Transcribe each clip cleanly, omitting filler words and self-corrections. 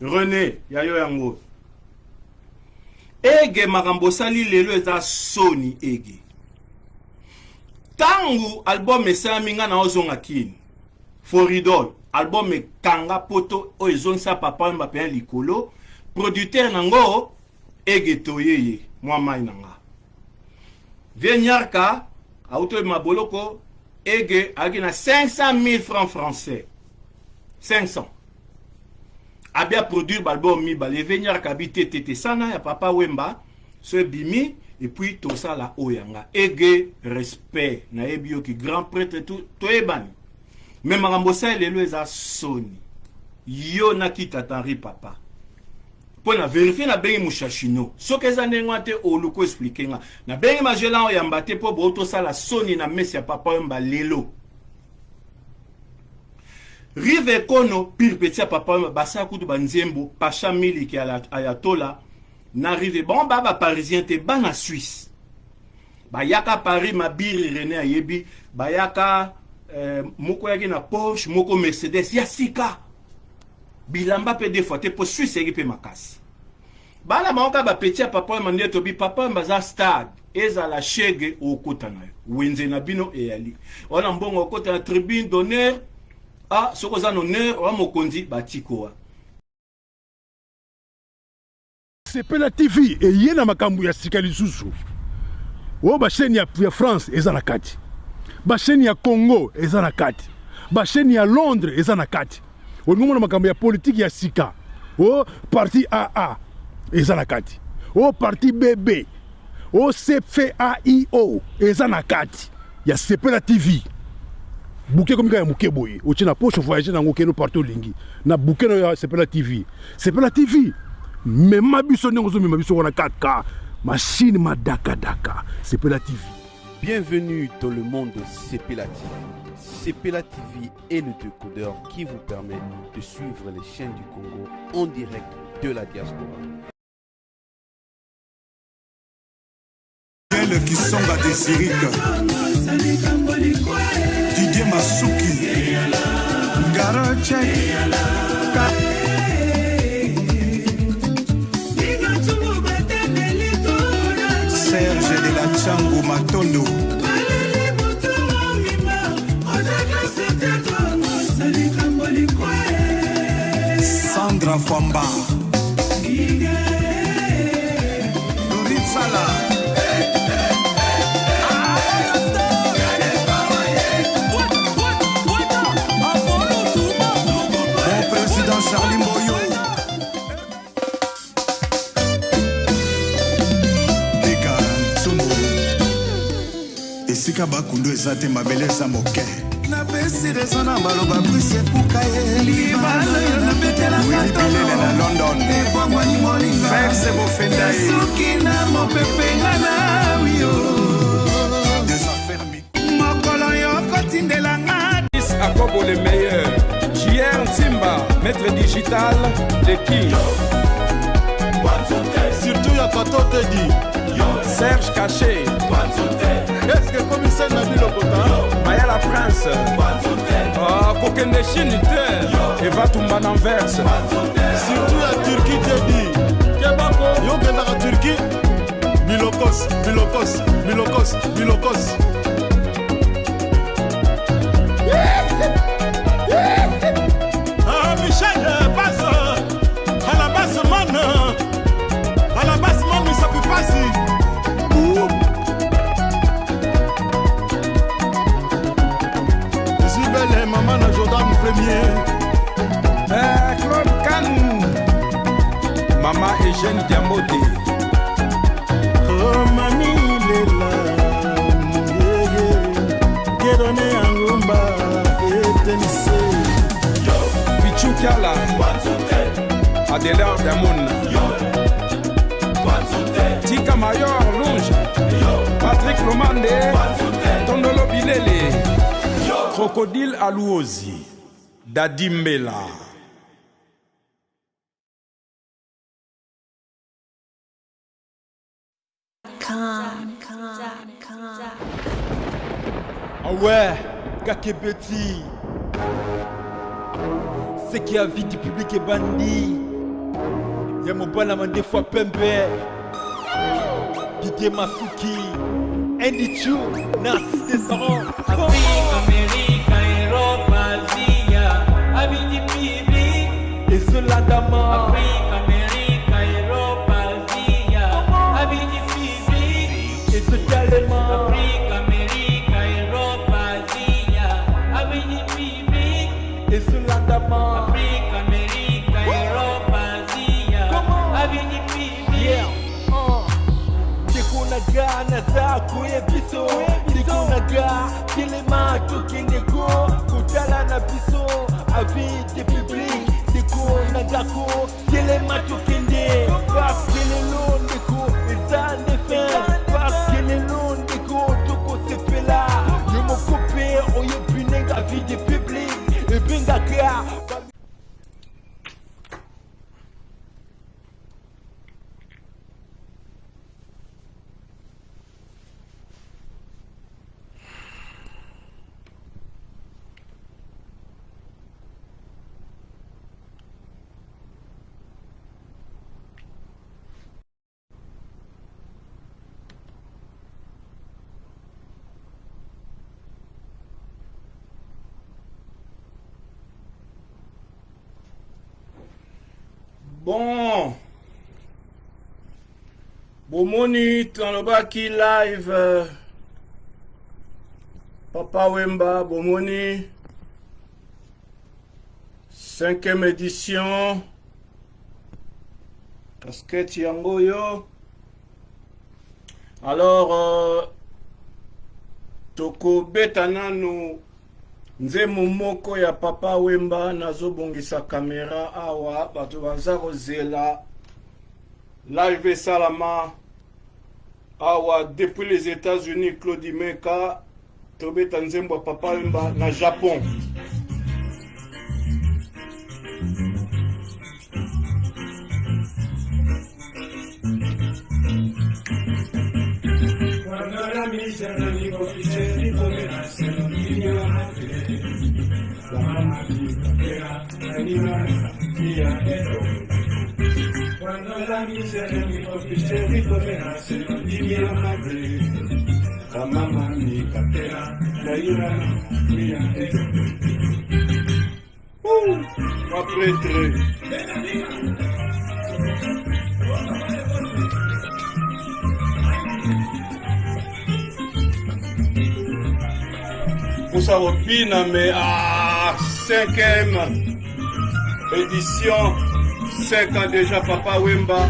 René, yayo yango. Ege makambo sali lelo eza soni ege. Tangu album esami nga na ozonga kini. Foridol, album kanga poto o ezonsa papa mbape likolo, producteur nango ege toyeye mwa mai nanga. Vienyarka auto maboloko ege agina 500 000 francs français. 500. Abia produire l'album mi balé venir kabité tété sana ya papa Wemba ce bimi et puis tout ça la oyanga ege respect na ebio ki grand prêtre tout toebani mais marambosa lelo eza soni yo na kita tanri papa pour na vérifier na bengi mushashino soke eza ndengwate oluko expliquer nga na bengi majela oyamba te po boto sala soni na mesi ya papa Wemba lelo. Rive kono pire petit papa basa kutu banzembo pacha miliki ayatola na rive bon baba parisien te bana Suisse bayaka Paris mabiri René ayebi bayaka moko yaki na Porsche moko Mercedes ya sika bilamba pe des fois te po Suisse yaki pe makasi bana maoka ba petit papa mandeto bi papa mbaza stade eza la chege okota na wenze na bino eyali wana mbongo okota na tribune d'honneur. Ah, ce qu'on a honneur, on m'a conduit batikoa. C'est Sepela TV et yena makambu ya sikali susu. O ba chaîne ya France eza na kati. Ba chaîne ya Congo eza na kati. Ba chaîne ya Londres eza na kati. O ngomona makambu ya politique ya sika. O parti AA eza na kati. O parti BB. O CFAIO eza na kati. Ya Sepela TV. Bouquet comme ya muke boye o tina poche voyager na ngokeno partout lingi na bouquet no Sepela TV. Sepela TV même mabiso ngonzo même mabiso na 4K machine madaka daka Sepela TV. Bienvenue dans le monde de Sepela TV. Sepela TV est le décodeur qui vous permet de suivre les chaînes du Congo en direct de la diaspora. Le Kisonga de Sirika Didier Masuki Garoche Serge de la Tchango Matondo Sandra Famba Dorit Salah. Charlie Moyo Eka Tsumo Esika bakundo ezate mabele za moke na pesi rezona maloba brise pukaye libalo yo na betela katolo na London e kwangwa ni molinga Fexe bofenda suki na mopepenga na wio des affaires mi mokolo yo kotindela ngati Akobo le meilleur JR Timba, maître digital, le king. Surtout y'a Kato te dit Serge Caché. Est-ce que commissaire Nabil Okota Maya la prince. Kokende Chinite. Eva Tumba Nanverse. Surtout y'a Turquie te dit Kebako Yo Kendara Turquie Milokos, Milokos, Milokos, Milokos. Michel passe à la basse man. À la basse man, mais ça peut passer. Je suis belle, maman, à Jordan premier. Claude Kanou. Maman Eugène Diamoté. Oh, mamie, il est là. Kédoné Angomba et Tennessee. Pichukala. Adelar Damoun. Tika Mayor Lunge. Patrick Lomande. Tondolo Bilele. Crocodile Alouozi. Dadimbela. Ah ouais, Kakebeti. C'est qui a vie du public est bandit. Y'a mon bon amant des fois Pembe, Didier Masuki, Andy Chou, Narcisse Descendant. Afrique, Amérique, Europe, Asie, Avis public. Et Zolandama. Afrique, Amérique, Europe, Asie, Avis public. Et Zolandama. Afrique, Amérique, Europe, Asie, Avis public. Et Zolandama. Afrique, Amérique, Europe, Asie, Avis public. Yeah. Naga naza kuye biso Diko naga kilema tukindeko Kutala na biso Avis de public Diko nagako kilema tukinde Parce que le long deko Eza ndefen Parce que le long deko Toko sepela Yomo kope Oye binenga Avis de public E binga ka. Bon, bomoni tanobaki live Papa Wemba, bomoni 5e édition casquette yango yo. Alors toko betananu nzemu moko ya Papa Wemba nazobongisa kamera awa bato baza kozela live salama awa depuis les États-Unis. Claude Meka tobeta nzembo ya Papa Wemba na Japon. Cuando la miseria mi copiche rico me hace no divina madre, la mamá mi cartera, la ira mía Après très. Musa Wopina, mais à 5e édition, 5 ans déjà Papa Wemba.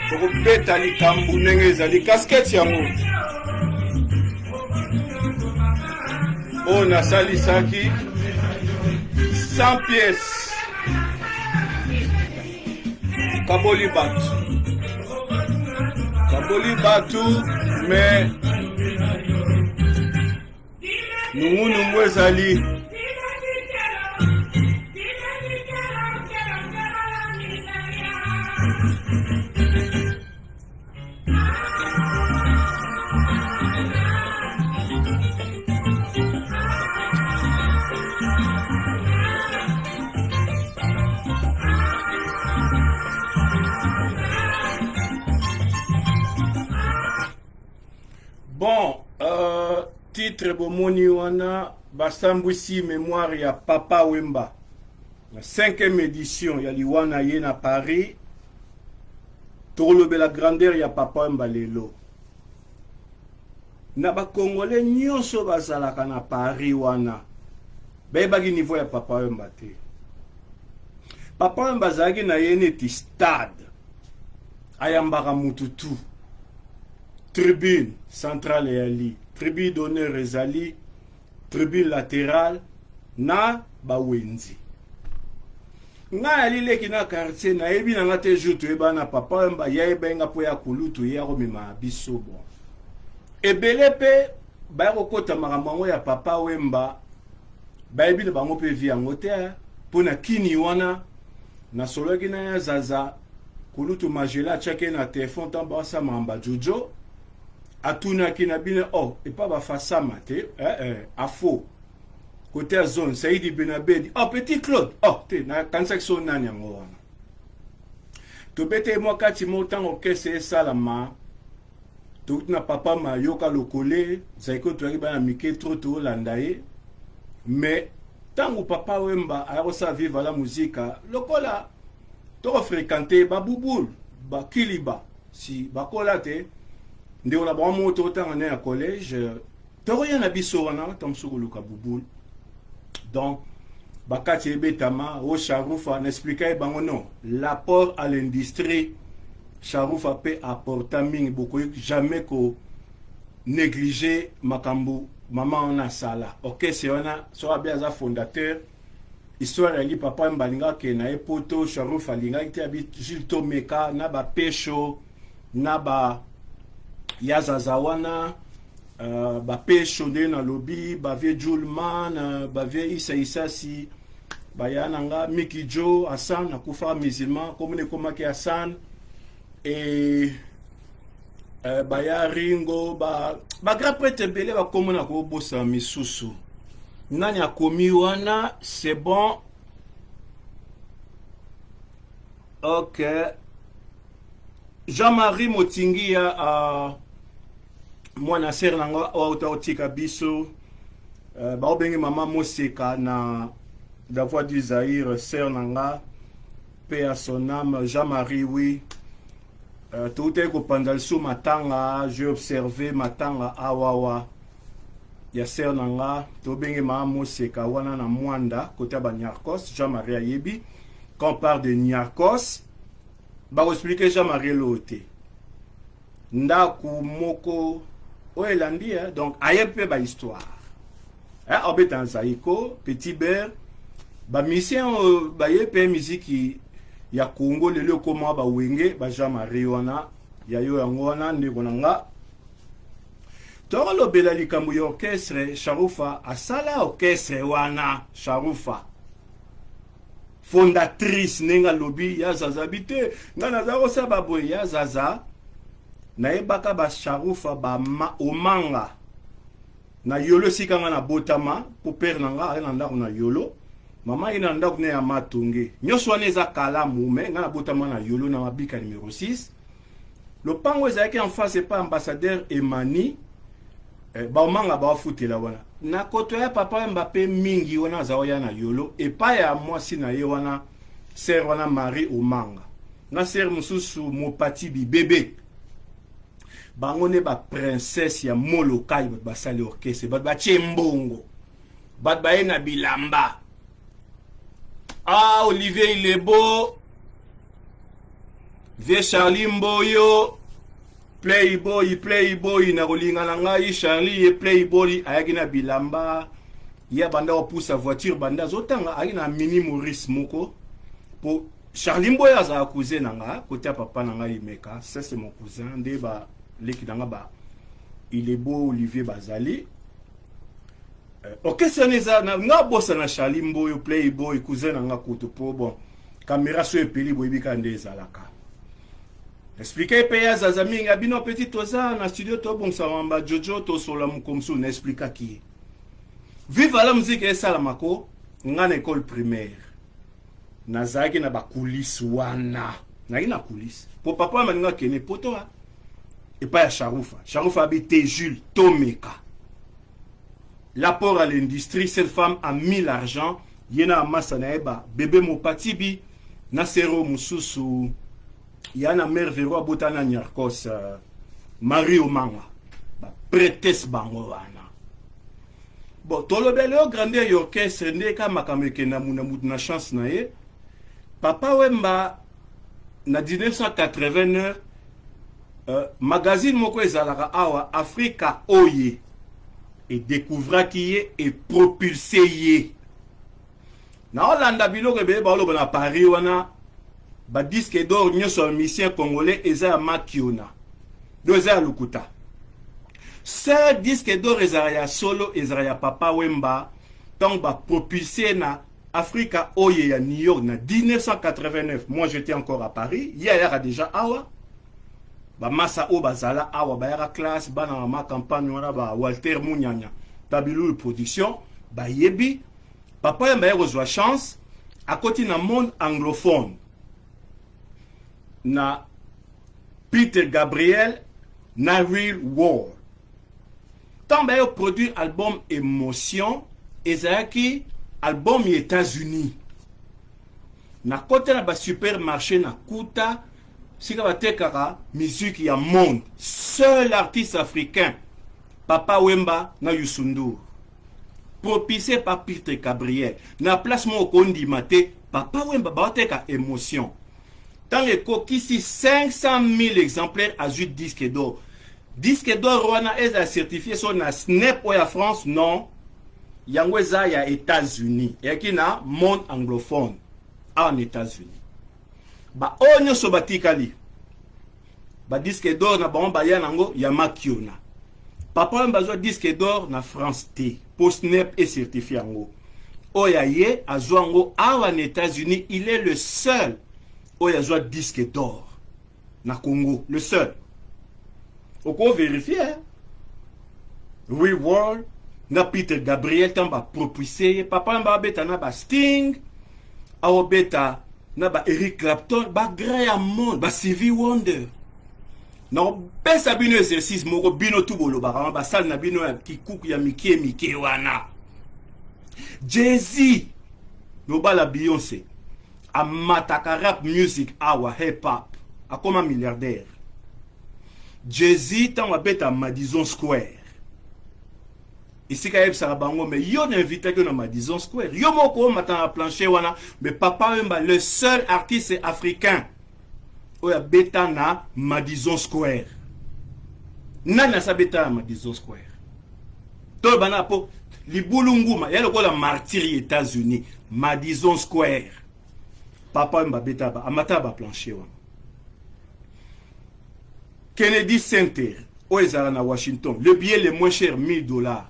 Pour bêta li kambu nengeza li casquette yango. On a salisaki 100 pièces. Kaboli Batu, mais nous mwezali. Bon, titre bomoni wana basambwisi mémoire ya Papa Wemba. La 5e édition ya liwana ye na Paris. Tolobe la grandeur ya Papa Wemba lelo. Na ba Congolais nyonso bazalaka na Paris wana. Bebagi niveau ya Papa Wemba te. Papa Wemba zaki na ye neti stade. Ayambaka mututu. Tribune centrale yali, tribune d'honneur ezali, tribune latérale na bawenzi. Nga yali leki na quartier na yebi na ngate jutu eba na Papa Wemba ya ebenga po ya kulutu ya komema biso bon. Ebele pe ba kokota makambo ya Papa Wemba ba yebi na bango pe vi yango te pona kini wana na solo ki na ya zaza kulutu majela chake na telefone tamba sa mamba jojo. Atuna ki na bine et pas ba fasama te a faux côté à zone Saïdi Benabedi petit Claude te na kansak so nani yango wana To bete moi kati mo tant orchestre salama. Tout na papa ma yoka lokole, zaiko to ba na mike trop to landaye. Mais tant que papa wemba a sa vivre la musique, lokola to fréquenter ba bouboul, ba kiliba, si ba kolate, nde on a ba moto tant na collège, to rien na biso wana tam sukuluka bouboul. Donc bakati betama o Charoufa n'expliquait bango non, l'apport à l'industrie Charoufa peut apporter beaucoup, jamais qu'on négliger makambo maman on a sala. Ok, c'est on a soit bien un fondateur histoire ali papa mbalinga ke na epoto Charoufa linga ite abi Gilto Meka na ba pesho na ba yazazawana ba pesho de na lobby ba vie Julman ba vie Isa si ba yananga Miki Joe Hassan akufa musulman comme ne komaki Hassan et baya Ringo ba grand prêtre belé ba komona ko bossa misusu nani akomi wana c'est bon. OK, Jean-Marie Motingi a mwana ser nanga otika biso ba obengi mama Moseka na la voix du Zaïre ser nanga paix à son âme. Jean-Marie oui. Tout est au Pandalsou matanga, j'ai observé matanga awawa. Ya ser nanga, to bengi ma Moseka wana na Mwanda, côté ba Nyarkos, Jean-Marie Ayebi. Quand on parle de Nyarkos, ba expliquer Jean-Marie Loté. Ndaku moko oelandi donc ayempe ba histoire. Obet en Zaïko, Petit Bear, ba mission ba yepe musique ya Congo lelo koma ba wenge ba Jean-Marie wana ya yo yango wana ndeko nanga toro lobela likambo ya orchestre Charoufa asala orchestre wana Charoufa fondatrice nenga lobby ya Zaza bite ngana za kosa baboy ya Zaza na ebaka ba Charoufa ba omanga na yolo sikanga na botama po père nanga ala ndako na yolo. Maman ina ndako ne ya matunge nyoswa neza kala mume ngana botama na yolo na mabika numéro 6 le pango ezaki en face c'est pas ambassadeur Emani ba omanga ba futela wana na koto ya papa Mbappé mingi wana zaoya na yolo et pas ya mwasi na ye wana sœur wana Marie Omanga na sœur mususu Mopati bi bébé bango ne ba princesse ya Molokai ba sali orchestre ba chembongo ba na bilamba. Ah, Olivier il est beau. Vieux Charlie Mboyo. Playboy na rolinga na ngai Charlie et Playboy ayaki na bilamba. Ya banda opousa voiture banda zotanga ayaki na mini Maurice moko. Pour Charlie Mboyo aza cousin nanga côté papa nanga Imeka, ça c'est mon cousin ndeba leki nanga ba. Il est beau Olivier Bazali. Ok, c'est na bossa na Charlie Mboyo Playboy cousin nanga koto po bon caméra so epeli boyebi kande ezalaka expliquer peya zaza minga bino petit toza na studio to bon sawamba Jojo to sola mukomsu na expliquer qui vive la musique et salamako ngana école primaire nazaki na ba coulisses wana na ina coulisses po papa maninga kene poto et pas ya Charoufa habité Jules Tomeka. L'apport à l'industrie, cette femme a mis l'argent. Yena Masanaeba, bébé Mopatibi, Nasero Mususu, Yana Mervero Botana Nyarkos, Marie Omanga, prêtesse Bangoana. Bon, tolo belo grandeur orchestre, ndeka makameke na muna chance na ye. Papa Wemba, na 1989, magazine moko ezalaka awa, Africa Oye. Et découvra qui est et propulsé yé. Na Hollanda bilo ke be ba lo na Paris wana ba disque d'or nyoso musicien congolais eza makiona. Doza lukuta. Ce disque d'or eza ya solo eza ya papa Wemba donc ba propulsé na Africa Oye ya New York na 1989. Moi j'étais encore à Paris, il y a déjà awa. Ba masa o bazala awa ba yara classe bana ma campagne wana ba Walter Munyanya Tabilou production ba yebi papa ya reçoit chance à côté na monde anglophone na Peter Gabriel na Real World. Tant que produit album Émotion, ezaki album aux États-Unis. Na côté na ba supermarché na kuta sika batekaka musique ya monde. Seul artiste africain, Papa Wemba na Youssou N'Dour. Propulsé par Peter Gabriel. Na place mo kondi mate, Papa Wemba bateka Émotion. Dans les coquilles, 500 000 exemplaires à juste disque d'or. Disque d'or, Rwanda est certifié sur la Snap ou la France, non. Yangweza ya États-Unis. Et qui na monde anglophone en États-Unis. Ba onyo sobatikali. Ba disque d'or na ba ba yanango ya makiona. Papa mbazo disque d'or na France T. Pour Snap est certifié ango. Oyaye azwango en États-Unis, il est le seul. Oyazo disque d'or na Congo, le seul. On peut vérifier. Hein? Oui, World, na Peter Gabriel tamba propulsé. Papa mba beta na ba Sting, awo beta na ba Eric Clapton, ba Graham Monde, ba Stevie Wonder. Non, pesa bino exercice moko bino tubolo ba sal na bino ya kikuku ya mike wana. Jay-Z, no ba la Beyoncé. A mataka rap music awa hip hop. A comme un milliardaire. Jay-Z tant bête à Madison Square. Ici quand ça bango mais yo n'invite que dans Madison Square. Yo moko matan à plancher wana mais papa Wemba le seul artiste africain oya beta na Madison Square. Nana sa beta na Madison Square. To bana po libulunguma ya lokola martyr États-Unis Madison Square. Papa Wemba beta ba amata ba plancher wana. Kennedy Center, Oezara na Washington, le billet le moins cher, $1000.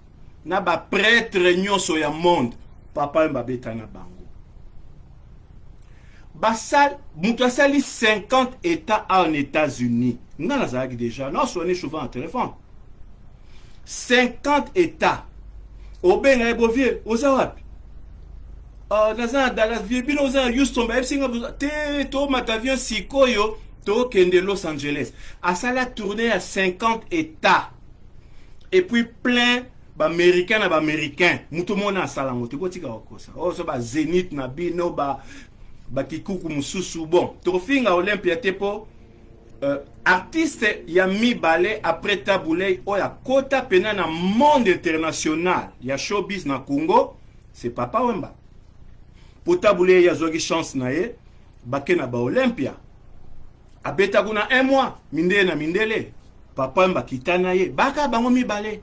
Na ba prêtre nyonso ya monde, Papa Wemba beta na bango. Basal, Moutouassali 50 États en États-Unis. Nous avons déjà, nous sommes souvent en téléphone. 50 États. Au Ben Bovier, aux Arabes. Dans Dallas, Bino, Houston, to matavion Sikoyo. De Los Angeles. À ça la tournée à 50 États. Et puis plein d'Américains et d'Américains. Tout le monde a ça. Oh, ça va Zénith, Nabino, Kikuku, Moussousou. Bon, Trophée à Olympia Tepo. Artiste, il y a mis balai après Taboulé. Oh, il y a Kota Pena dans le monde international. Il y a showbiz na Congo. C'est Papa Wemba. Pour Taboulé, il y a Zogi Chance Naye. Bakena ba Olympia. Abeta kuna 1 mois, mindele na mindele. Papa Wemba kitana ye. Baka bango mi balé.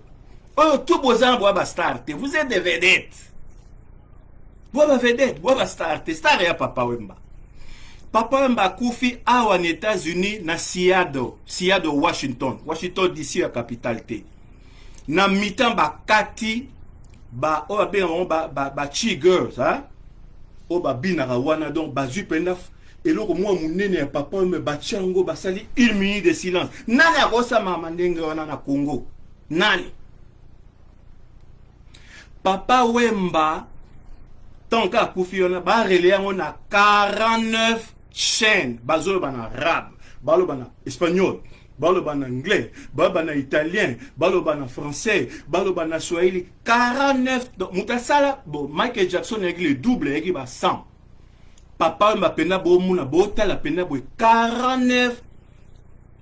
Oh, tout bozan bois ba starte. Vous êtes des vedettes. Bois ba vedette, bois ba starte. Star ya Papa Wemba. Papa Wemba koufi awa en États-Unis na Seattle, Washington. Washington d'ici la capitale T. Na mitan ba kati ba o ba chi girls, hein? O ba binara wana donc ba zupenda. Et là, moi, mon nene, papa me bachango, basali, 1 minute de silence. Nani a rosa mamandenge wana na Congo? Nani? Papa Wemba, tant qu'à Koufiona, ba relais on a 49 chaînes. Bazolo bana arabe, balo bana espagnol, balo bana anglais, balo bana italien, balo bana français, balo bana swahili. 49. Donc, mutasala, bon, Michael Jackson a le double, il a 100. Papa Wemba pena bo muna bota la pena bo 49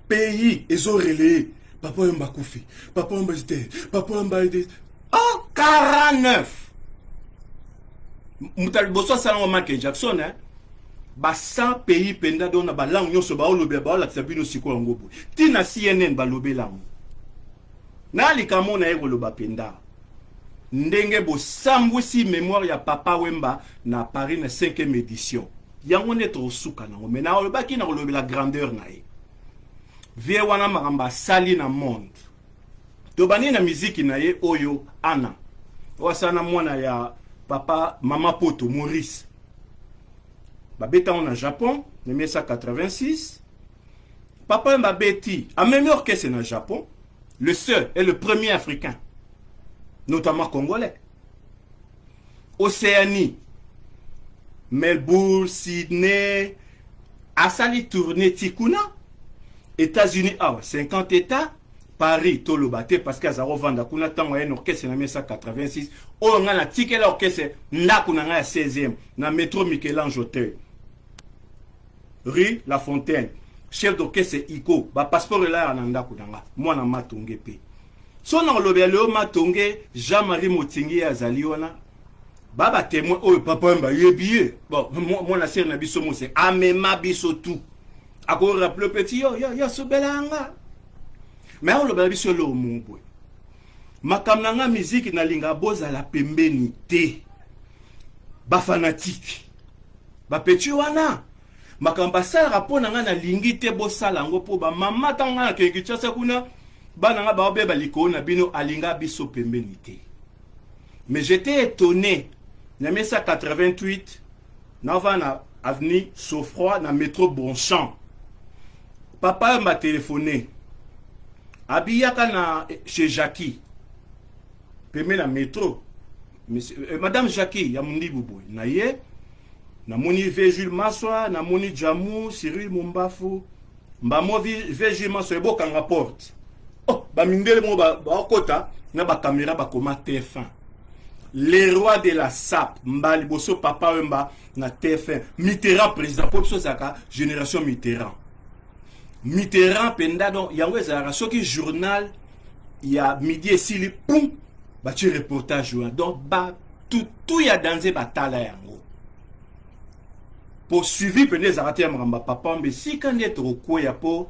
pays ils ont relayé. Papa Wemba koufi. Papa Wemba était. Papa Wemba était. Oh 49. Mutal boso salon Michael Jackson hein. Ba 100 pays penda dona ba langue nyonso ba olobe ba la tsabino siko ngobo. Tina CNN ba lobe langue. Na likamo na ego loba penda. Ndenge bo sambwisi mémoire ya Papa Wemba na Paris na 5e édition. Yango neto suka na mais na oloba ki na olobe la grandeur na e. Vie wana makamba sali na monde. To bani na musique na ye oyo ana. Wasana mwana ya papa mama poto Maurice. Babeta on na Japon, en 1986. Papa Wemba beti a même orchestre na Japon, le seul et le premier africain. Notamment congolais. Océanie, Melbourne, Sydney, asali tourner tikuna États-Unis 50 États, Paris tolobate parce que azaro vanda kuna tango ya orchestre na 1986 o nga na ticket la orchestre ndako na nga ya 16e na métro Michel-Ange Hotel rue La Fontaine chef d'orchestre Iko ba passeport là na ndako nanga mwana matonge pe so na lobya leo matonge Jean-Marie Motingi azali wana baba témoin oyo papa mba yebiye bon mwana sœur na biso mose amema biso tout ako rappeler petit yo sobelanga mais on lobya biso lo mubwe makamnanga musique na linga boza la pembeni te ba fanatique ba petit wana makamba sala rapona nga na lingi te bosala ngo po ba mama tanga na kengi tshasa kuna bana nga ba beba likona bino alinga biso pembeni te. Mais j'étais étonné na 1988 na vana avenue Sofroy na métro Bonchamp papa m'a téléphoné abiyaka na chez Jackie pembeni na métro madame Jackie ya mundi bubu na ye na moni Jules Maswa na moni Jamu Cyril Mumbafu mbamo Jules Maswa ebokanga porte oh ba mindele mo ba kota na ba caméra ba koma TF1 les rois de la SAP mbali boso papa wemba na TF1 Mitterrand président pour so saka génération Mitterrand penda donc yango ezara soki journal ya midi et sili pum ba tu reportage donc ba tout ya danser batala yango pour suivi pende zarate ya mramba papa mbe si kandi etro ko ya po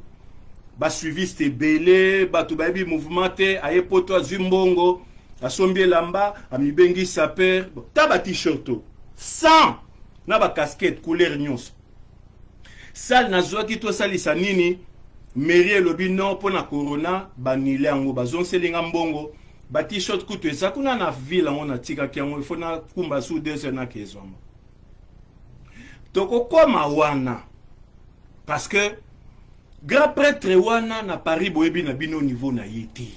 ba suivi c'était belé ba to ba bi mouvement te aye poto azumbongo asombi lamba amibengi saper ta ba t-shirt sans na ba casquette couleur nyos sal na zoki to salisa nini mairie lobi non pona corona banile yango bazonselinga mbongo ba t-shirt kutu eza kuna na ville on tika kiango ifo na kumba su 2 heures na kezoma toko koma wana parce que grand prêtre wana na Paris boyebi na bino niveau na yeti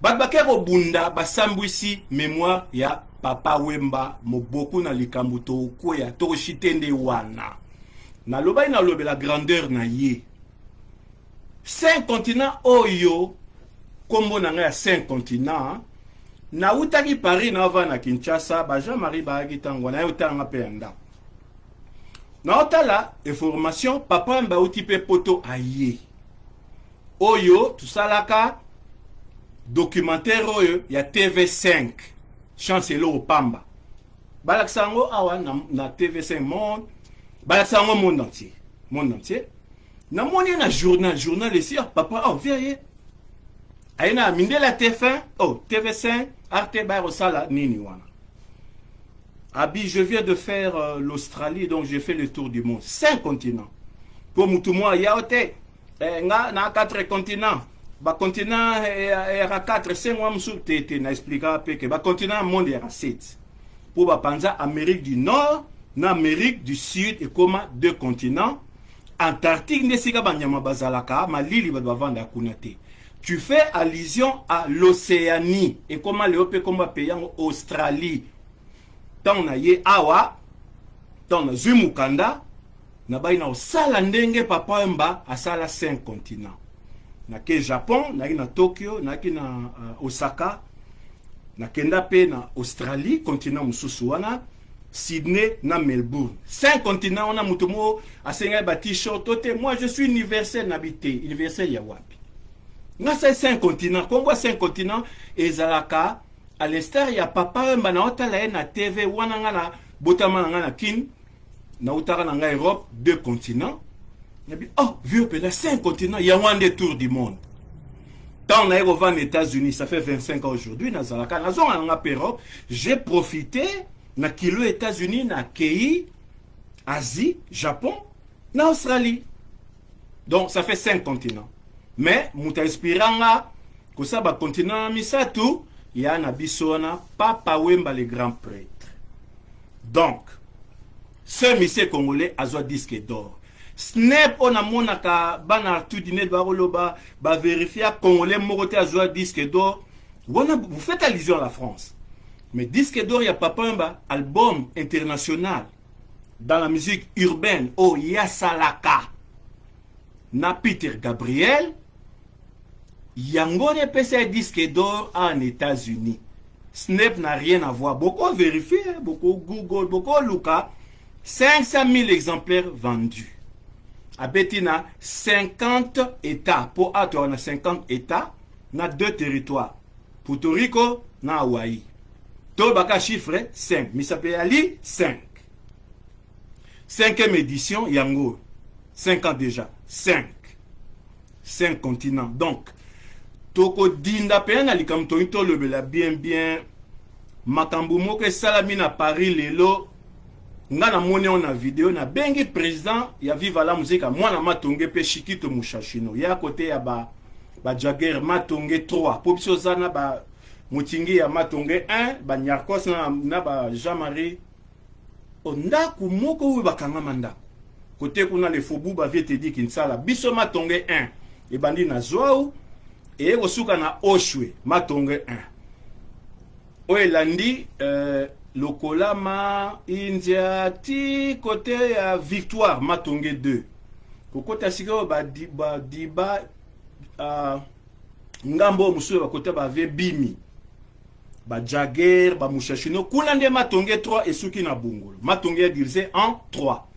bakero bunda basambwisi mémoire ya papa Wemba moboku na likambuto ko ya to shitende wana na loba ina lobe la grandeur na ye 5 continents oyo kombo na nga ya 5 continents na utaki Paris na va na Kinshasa ba Jean-Marie Baagi tango na utanga pe anda na otala information papa mba utipe poto aye oyo tusalaka documentaire oyo ya TV5 chancelo opamba balaksango awa na TV5 monde balaksango monde entier na moni na journal ici papa oh viens aina mindela TF1 oh TV5 Arte Bayro Sala nini wana Abi je viens de faire l'Australie donc j'ai fait le tour du monde 5 continents pour mutumo ya ote nga na 4 continents ba continent era 4 5 mois msutete na expliquer pe que ba continent monde era 7 pour ba panza Amérique du Nord na Amérique du Sud et comme 2 continents Antarctique nesika banyama bazalaka malili ba vanda kunate. Tu fais allusion à l'Océanie et comment le pe comme pays en Australie. Tant na ye awa tant na Zumukanda na baina osala ndenge papa mba asala 5 continents. Na ke Japon, na Tokyo, na Osaka, na kenda pe na Australie, continent mususu wana, Sydney na Melbourne. 5 continents on a mutumo asenga ba t-shirt tote moi je suis universel nabité, universel ya wapi. Nga 5 continents, Congo 5 continents ezalaka à l'instar ya papa mba na otala na TV wana nga na botama nga na kin na utara na Europe 2 continents. Oh, vieux pena 5 continents, il y a un des tours du monde. Tant on a aux États-Unis, ça fait 25 ans aujourd'hui, j'ai profité na kilo États-Unis, na Kei, Asie, Japon, na Australie. Donc ça fait 5 continents. Mais muta inspiranga que ça ba continent misatu, il y a na bisona Papa Wemba le grand prêtre. Donc ce monsieur congolais a un disque d'or. Snap on a monaka bana tout dîner ba roloba ba vérifier congolais moroté a joué disque d'or. Vous faites allusion à la France. Mais disque d'or il y a papa un album international. dans la musique urbaine, oh Yasalaka, na Peter Gabriel, yango ne pesa disque d'or en États-Unis. Snap n'a rien à voir. Beaucoup vérifié, beaucoup Google, beaucoup Luca. 500 000 exemplaires vendus. À Bettina, 50 États. Pour Ato, on a 50 États. On a 2 territoires. Puerto Rico, na Hawaï. Tobaka chiffre 5. Misape Ali, 5. 5e édition, Yango. 5 ans déjà. 5. 5 continents. Donc, Toko dinda pe na likamto into lebela bien makambo moko salami na Paris lelo nga na moni on na vidéo na bengi président ya Viva la Musique mwana matonge pe Shikito Mushashino ya côté ya ba Jagger matonge 3 po biso zana ba mutingi ya matonge 1 ba Nyarkos na ba Jean-Marie ondaku moko we bakanga manda côté kuna le fobu ba vie te dit kinsala biso matonge 1 e bandi na Zoau et osuka na Oshwe matonge 1 oelandi lokola ma India ti côté ya Victoire matonge 2 kokota sikao ba diba ngambo musuwe ba côté ba Vebimi ba Jagger ba Mushashino kuna nde matonge 3 esuki na Bongolo matonge divisé en 3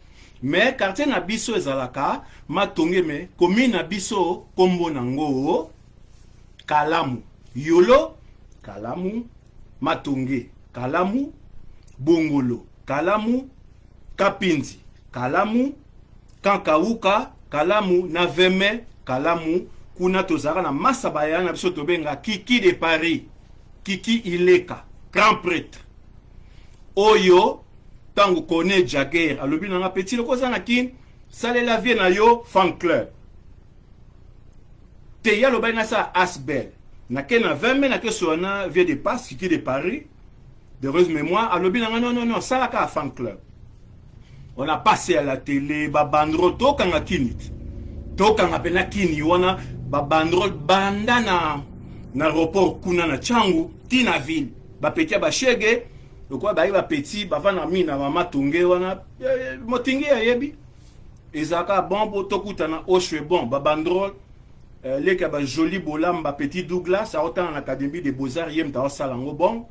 mais quartier na biso ezalaka matonge me commune na biso kombo nango Kalamu, Yolo, Kalamu, Matonge, Kalamu, Bongolo, Kalamu, Kapinzi, Kalamu, Kankauka, Kalamu, Naveme, Kalamu, Kuna tozara na Masabaya na biso tobenga Kiki de Paris, Kiki Ileka, grand prêtre. Oyo, tango kone Jagger, alobi na petit loko zanakin, sale la vie na yo fan club. Te ya lo bayna sa Asbel. Na ke na 20 na ke soana vie de passe Kiki de Paris. De heureuse mémoire. Alobi na non, ça la ka fan club. On a passé à la télé, ba bandrol to kanga kinit. To kanga pena kini wana ba bandrol banda na aéroport kuna na Changu, tina ville. Ba petit ba shege, lokwa ba ba petit ba vana mina ba matonge wana motingi ya yebi. Ezaka bon po tokuta na Oshwe bon ba bandrol les ka ba joli bolamba petit Douglas a autant en académie des beaux-arts yem ta salango bon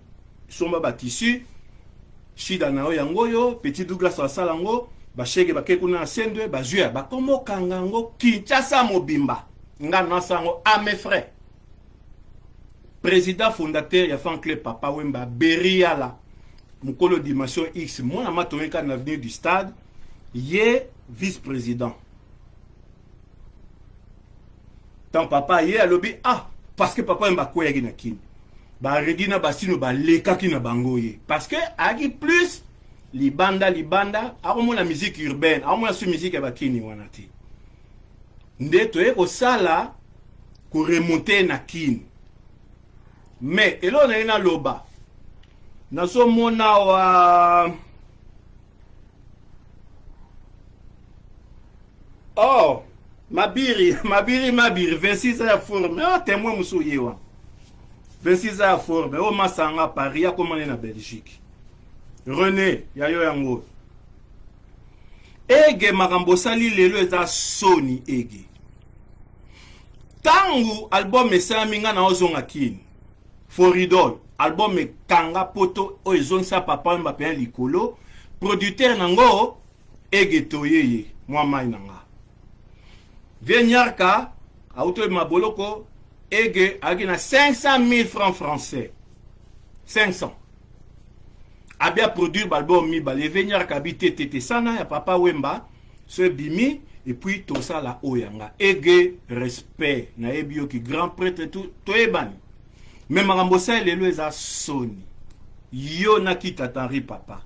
somba ba tissu shida na yango yo petit Douglas a salango ba shege ba kekuna sendwe ba juya ba komo kangango Kinshasa mobimba nga na sango à mes frères président fondateur ya fan club Papa Wemba Beriala mukolo dimension X mona matoneka na avenue du stade yé vice-président. Tant papa yé alobi parce que papa mba kwa yaki na kini ba redina basino ba leka kina bango ye parce que agi plus libanda akomo la musique urbaine akomo la musique ba kini wana ti ndeto e ko sala ko remonter na kini mais elo na ina loba na so mona wa Mabiri, 26 ans à forme. Témoin Moussou Yewa. 26 ans à forme. Masanga Paris, a commandé na Belgique. René, Yayo Yango. Ege Marambosali lelo eta Sony Ege. Tangu album Mesaminga na ozonga kin. Foridol, album me Kanga Poto o ezong sa papa mbape likolo. Producteur nango Ege Toyeye, moi mai nanga. Venyarka, auto maboloko, ege, agina 500 000 francs français. 500. Abia produit balbum mi balé, Venyarka habité tete sana, ya Papa Wemba, ce bimi, et puis tout ça la oyanga. Ege, respect, na ebio ki grand prêtre tout, to ebani. Mais marambosa lelo eza Sony. Yo na kita tanri papa.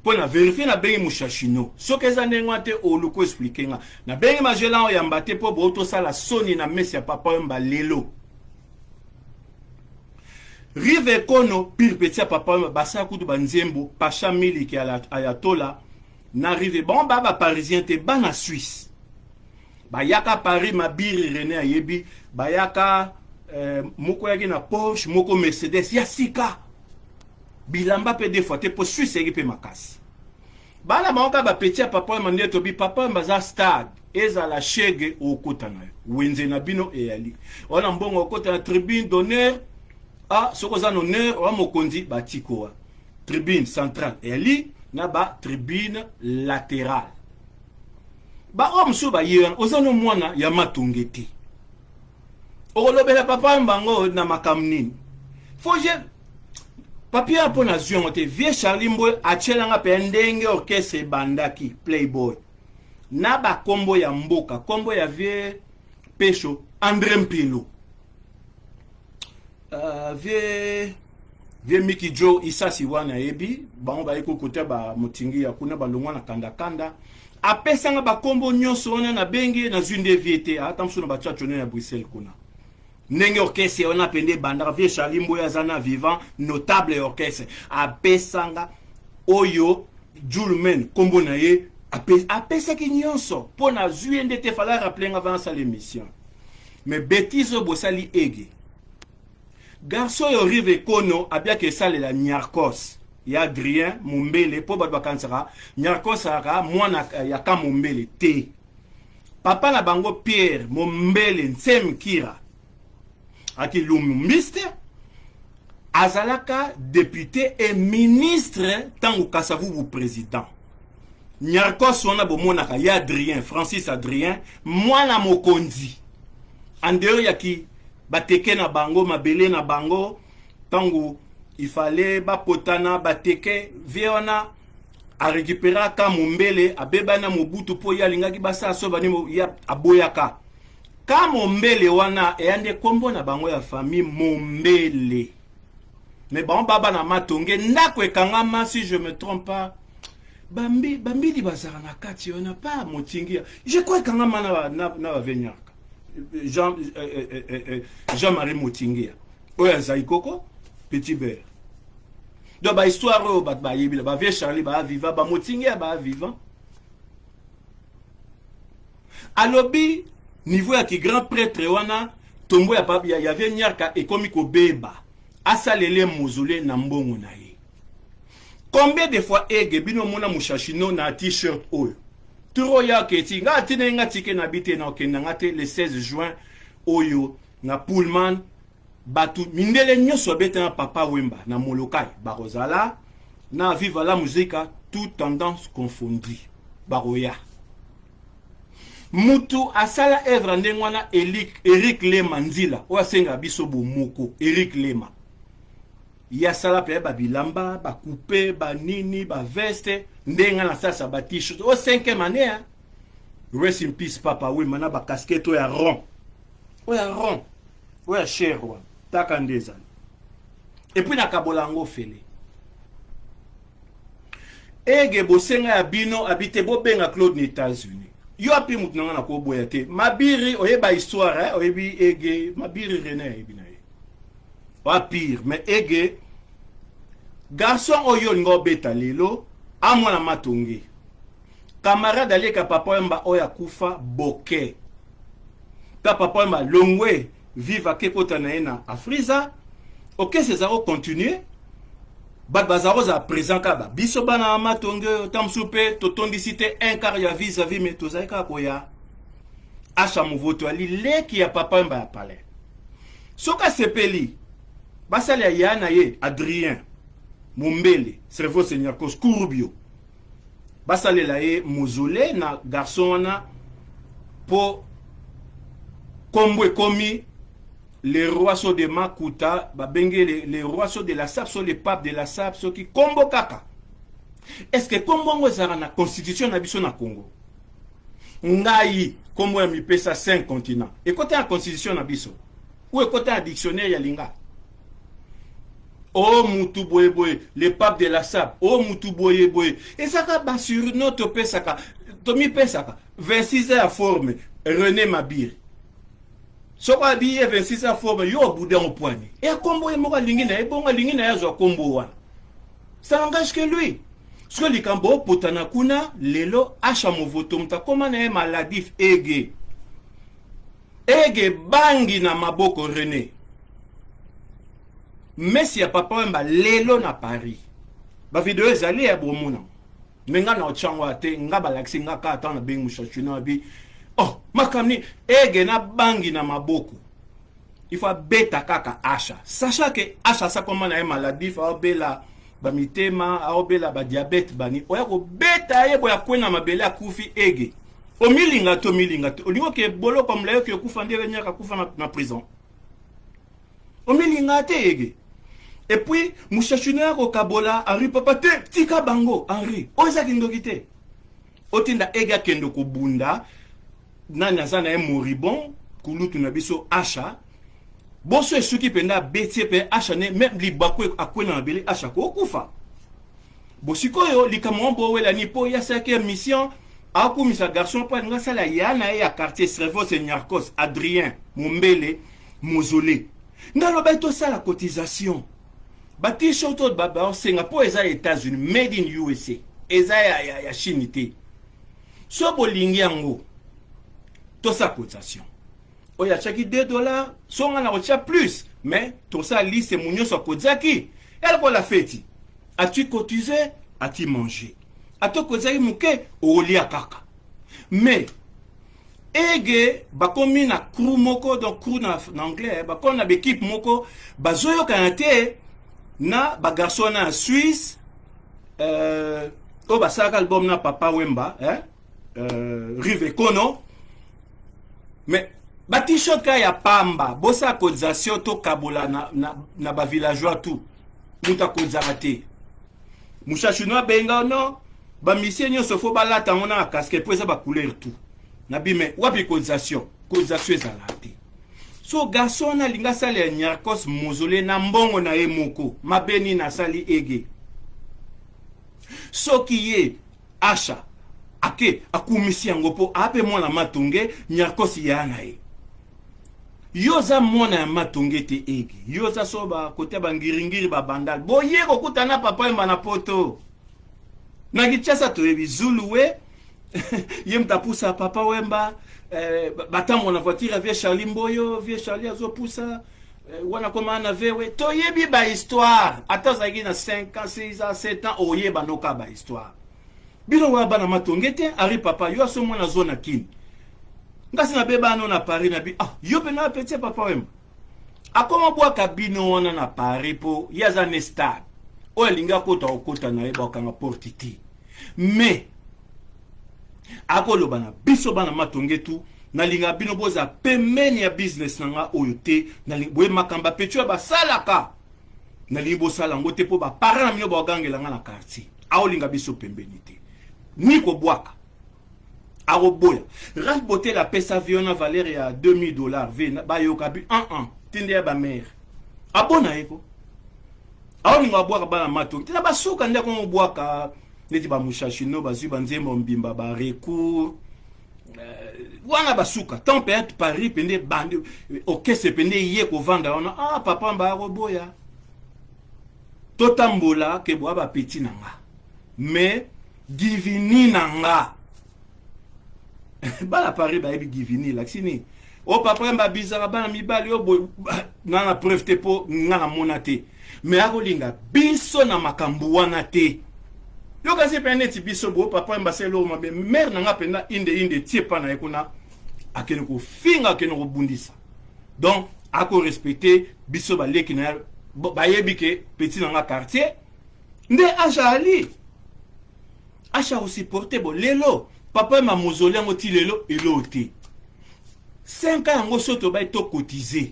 Pour na vérifier na bengi Mushashino. So que za ndengwate oluko expliquer nga. Na bengi majela o yambate po boto sala Sony na mesi ya Papa Wemba lelo. Rive kono pire petit Papa Wemba basa kutu banzembo pacha mili ki ayatola na rive bon baba parisien te bana Suisse. Bayaka Paris mabiri René ayebi bayaka moko yaki na Porsche moko Mercedes ya sika. Bilamba pe des fois te po Suisse yaki pe makasi. bana maoka ba petit papa mande to bi papa mbaza stade eza la chege okota na wenze na bino eyali ona mbongo okota na tribune d'honneur a soko za honneur wa mokonzi batikoa tribune centrale eyali na ba tribune latérale ba omso ba yira ozano mwana ya matungeti okolobela papa mbango na makamnini foje papier pour nation te vie Charlie Mboy achelanga pe ndenge orchestre bandaki Playboy na ba kombo ya mboka kombo ya vie Pecho André Mpilo vie Mickey Joe Isasi wana ebi bango ba ekokote ba motingi ya kuna ba longwa na kanda kanda apesanga ba kombo nyonso wana na benge na zunde viete atamso na ba tchachone na Bruxelles kuna Nenge orchestre on a pendé bandara vie Charlie Mboy azana vivant notable orchestre apesanga oyo Julmen kombo na ye apesa ki nyonso pona zuende te fala rappeler avant ça l'émission mais bêtise bosali ege garçon yo rive kono abia ke sale la Nyarkos ya Adrien Mumbele po ba kansara Nyarkos ara mwana ya ka Mumbele te papa na bango Pierre Mumbele Nsem Kira Aki Lumbiste Azalaka député et ministre tant que Kasavu président. Nyarkos wana bomonaka ya Adrien Francis Adrien mwana mokonzi. Andeo yaki bateke na bango mabele na bango tangu il fallait bapotana bateke viona a récupérer ka Mumbele abebana Mobutu po ya lingaki basa so bani ya aboyaka. Ka Mumbele wana eyande kombo na bango ya famille Mumbele. Mais bon baba na matonge ndako ekangama si je me trompe pas. Bambi di bazara na kati on n'a pas motingia. Je crois ekangama na venyaka. Jean-Marie Motingia. Oya Zaikoko Petit Bear. Donc ba histoire o bat ba yebi ba vie Charlie ba vivant ba Motingia ba vivant. Alobi niveau ya ki grand prêtre wana tombo ya papi ya avait nyarka ekomiko beba asalele mozole na mbongo na ye. Combien de fois ege bino mona mushashino na t-shirt oyo turo ya keti nga tine nga tike na bite na okenda ngate le 16 juin oyo na Pullman batu mindele nyoso bete na papa Wemba na Molokai barozala na viva la musique tout tendance confondue baroya mutu asala evra ndengwana Eric Lema nzila o asenga biso bomoko Eric Lema ya sala pe ba bilamba ba coupe ba nini ba veste ndenga na sasa ba t-shirt o 5e année rest in peace papa Wemba na ba casquette ya rond o ya cher wa taka ndeza et puis na kabolango fele ege bosenga ya bino habite bobenga Claude na États-Unis yo api mutu nanga na ko boya te mabiri oyeba histoire oyebi ege mabiri René ebi na ye wa pire mais ege garçon oyo ngo beta lelo amona matonge camarade aleka papa Wemba oya kufa boke ka papa Wemba longwe viva kekota na ena Afriza ok César continuer bat bazaro za présent kaba biso bana matonge tamsupe totondi cité un quart ya vis-à-vis mais tozaika koya acha movoto ali leki ya papa Wemba ya palais soka sepeli basali ya yana ye Adrien Mumbele cerveau seigneur Kos Courbio basali la ye mozole na garçon na po kombo komi les rois sont de Makuta, les rois sont de la SAP, sont les papes de la SAP, sont qui Combo Kaka. Est-ce que Combo est la constitution na biso na Congo? Ngai, Combo a mis pesa 5 continents. Et côté la constitution na biso? Ou est côté un dictionnaire yalinga? Oh Moutou Boye Boye, les papes de la SAP, oh Moutou Boye Boye. Et ça va sur notre pesaka, Tomi pesaka, 26 heures à forme, René Mabir. Soka di 26 a forme yo boudin au poignet. Et à combo et mora lingina et bonga lingina ya zo combo wana. Ça n'engage que lui. Ce que les cambo potana kuna lelo acha movoto mta koma na maladif ege. Ege bangi na maboko René. Messi ya papa Wemba lelo na Paris. Ba vidéo ezali ya bomona. menga na ochango ate nga balaxi nga ka ata na beng mushachino abi oh makamni ege na bangi na maboko il faut beta kaka asha sachant que asha ça comment na maladie fa obela ba mitema obela ba diabète bani oya ko beta ye boya kwena mabele akufi ege o milinga to olingo ke bolo comme la ke kufa ndele nyaka kufa na prison o milinga te ege. Et puis, mouchachuna ko kabola, Henri papa te, tika bango, Henri, oza kindoki te. Otinda ega kendo ko bunda, nanya zana e moribon, kulutu na biso asha, boso esuki penda betie pe asha ne, même li bakwe akwe na bele asha ko kufa. Bosiko yo, li kamombo we la nipo, ya sake mission, aku misa garçon pa nga sala yana e ya quartier Srevos et Niarchos, Adrien, Mombele, Mozolé. Nga lo beto sala cotisation. Bati shoto baba Singapour eza États-Unis made in USA eza ya Chine te so bolingi yango to sa cotisation oya chaki $2 so nga na ocha plus mais to sa liste munyo so kozaki elle ko la feti as-tu cotisé as-tu mangé ato kozaki muke olia kaka mais ege bakomi na crew moko donc crew na anglais bakona na équipe moko bazoyo kanate na bagarçon na Suisse o basaka album na Papa Wemba Rive Kono mais ba t-shirt ka ya pamba bosa cotisation to kabola na ba villageois tout muta kozarate mushachino benga no ba misien nyonso fo balata ngona casque pour ça ba couleur tout na bime wapi cotisation ezalate. So garçon na linga sali ya Niarchos Mozolé na mbongo na emoko mabeni na sali ege so kiye asha ake akumisi yango po ape mwana matonge Niarchos yana e yoza mwana ya matonge te ege yoza soba kote bangiringiri babandal boye kokutana papa Wemba na poto na kichasa toyebi Zuluwe yemtapusa Papa Wemba batambo na voiture avec Charlie Mboyo, vieux Charlie azopousa wana koma na vewe to yebi ba histoire atazaki na 5 ans 6 ans 7 ans oyeba noka ba histoire bino wa bana matongete ari papa yo aso mwana zona kin ngasi na beba no na Paris na bi yo pe na petit Papa Wemba akoma bwa kabino wana na Paris po yaza ne stade o linga kota okota na eba kanga portiti mais akolo bana biso bana matongetu na linga bino boza pemeni ya business nanga oyote na boye makamba petu ba salaka na libo sala ngote po ba parents mino ba gangela nga na quartier awo linga biso pembeni te niko bwaka awo boya ras bote la pesa viona valeur ya $2000 ve ba yoka bi tinde ba mère abona eko awo linga bwaka bana matongetu na basuka ndeko mo bwaka neti ba mushachino bazwi banzembo mbimba ba recours wana basuka tant peut Paris pende bande okese pende ye ko vanda ona papa mba roboya totambola ke boa ba petit nanga mais divini nanga bala Paris ba ebi divini laksini o papa mba bizara bana mibali o boy na preuve te po ngana monate mais akolinga biso na makambu wana te. Yo kasi pende ti biso bo Papa Wemba selo mabe mère nanga penda inde tie pa na ekuna akene ko finga akene ko bundisa donc ako respecter biso ba leki na ba yebi ke petit nanga quartier nde acha aussi porter bo lelo Papa Wemba Mozolé ngo ti lelo elote 5 ans ngo soto ba to cotiser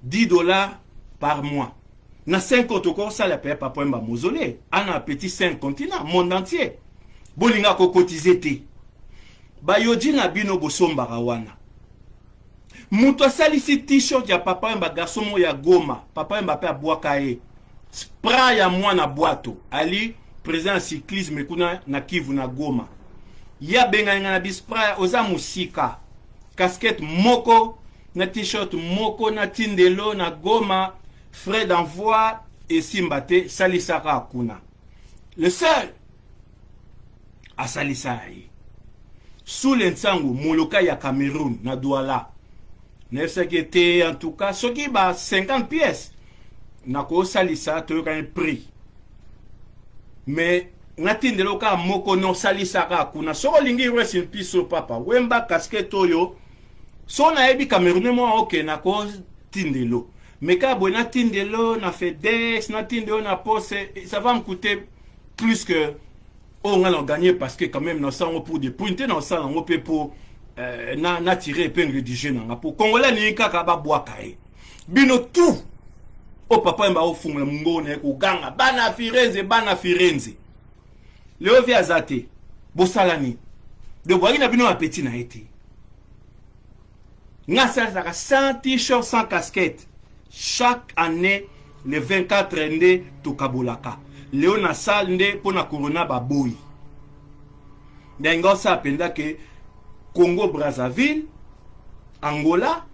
$10 par mois. Na 5 encore ça la paye Papa Wemba Mozolé. Ana petit 5 continents, monde entier. Bolinga ko cotiser te. Ba yoji na bino bosomba rawana. Muto salisi t-shirt ya Papa Wemba garçon mo ya Goma. Papa Wemba pe abwaka e. Spray ya mwana boato. Ali président cyclisme kuna na Kivu na Goma. Ya benga na bi spray oza musika. Casquette moko na t-shirt moko na tindelo na Goma. Frais d'envoi et Simbate Salisaka Akuna. Le seul à Salisai. Sous l'ensango, Moloka ya Cameroun, na Douala. N'est-ce en tout cas, ce qui bat 50 pièces. Nako Salisa, tu as un prix. Mais, natindelo ka moko no salisaka kuna soko lingi rest in peace so papa wemba casquette oyo so na ebi Cameroun mo ok na ko tindelo mais ka bo na tindelo na FedEx na tindelo na poste ça va me coûter plus que on a gagné parce que quand même dans ça on pour des pointer dans ça on peut pour na tirer épingle du jeu na pour congolais ni kaka ba boaka e bino tout o papa mba ofungula mungone ko ganga bana Firenze Léo via Zate, Bossalani. De voir qu'il a un petit na été. N'a ça 100 t-shirts, 100 casquettes. Chaque année, le 24 rende to Kabolaka. Léo na salde pour na corona baboui. Dengo sa penda que Congo Brazzaville, Angola,